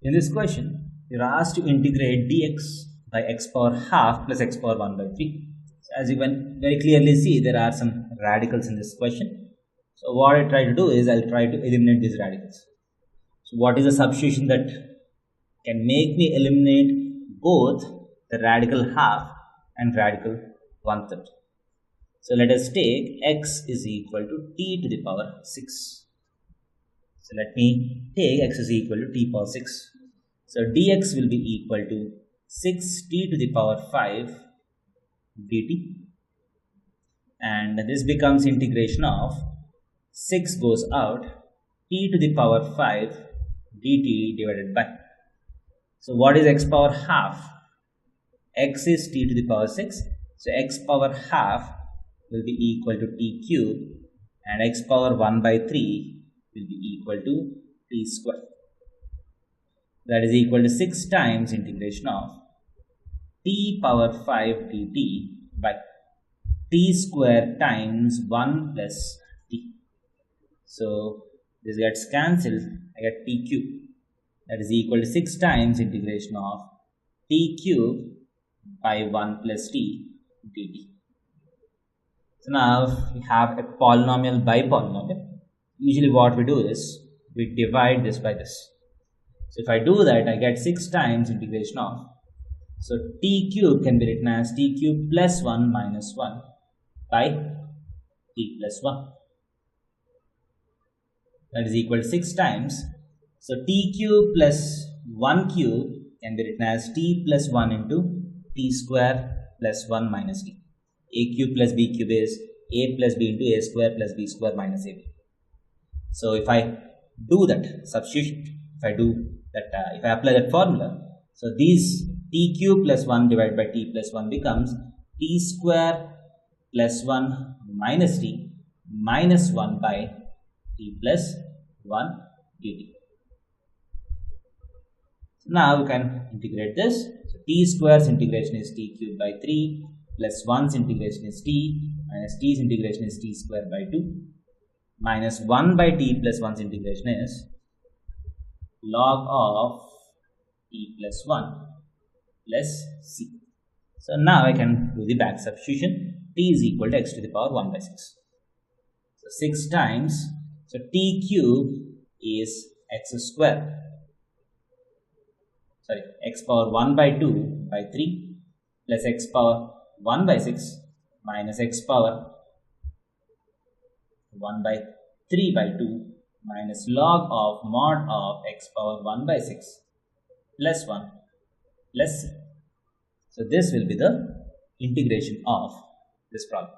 In this question, you're asked to integrate dx by x power half plus x power 1 by 3. So as you can very clearly see, there are some radicals in this question. So what I try to do is I'll try to eliminate these radicals. So what is a substitution that can make me eliminate both the radical half and radical 1/3? So let us take x is equal to t to the power 6. So let me take x is equal to t power 6. So dx will be equal to 6t to the power 5 dt, and this becomes integration of 6 goes out, t to the power 5 dt divided by. So what is x power half? X is t to the power 6. So x power half will be equal to t cube, and x power 1 by 3 will be equal to t square. That is equal to 6 times integration of t power 5 dt by t square times 1 plus t. So this gets cancelled. I get t cube. That is equal to 6 times integration of t cube by 1 plus t dt. So now we have a polynomial by polynomial. Usually what we do is we divide this by this. So if I do that, I get 6 times integration of, so t cube can be written as t cube plus 1 minus 1 by t plus 1. That is equal to 6 times. So t cube plus 1 cube can be written as t plus 1 into t square plus 1 minus t. A cube plus b cube is a plus b into a square plus b square minus ab. So if I do that substitution, if I apply that formula, so these t cube plus 1 divided by t plus 1 becomes t square plus 1 minus t minus 1 by t plus 1 dt. So now we can integrate this. So t square's integration is t cube by 3 plus 1's integration is t minus t's integration is t square by 2 minus 1 by t plus 1's integration is log of t plus 1 plus c. So now I can do the back substitution. T is equal to x to the power 1 by 6. So 6 times, so t cube is x square. Sorry, x power 1 by 2 by 3 plus x power 1 by 6 minus x power 1 by 3 by 2 minus log of mod of x power 1 by 6 plus 1 plus c. So this will be the integration of this problem.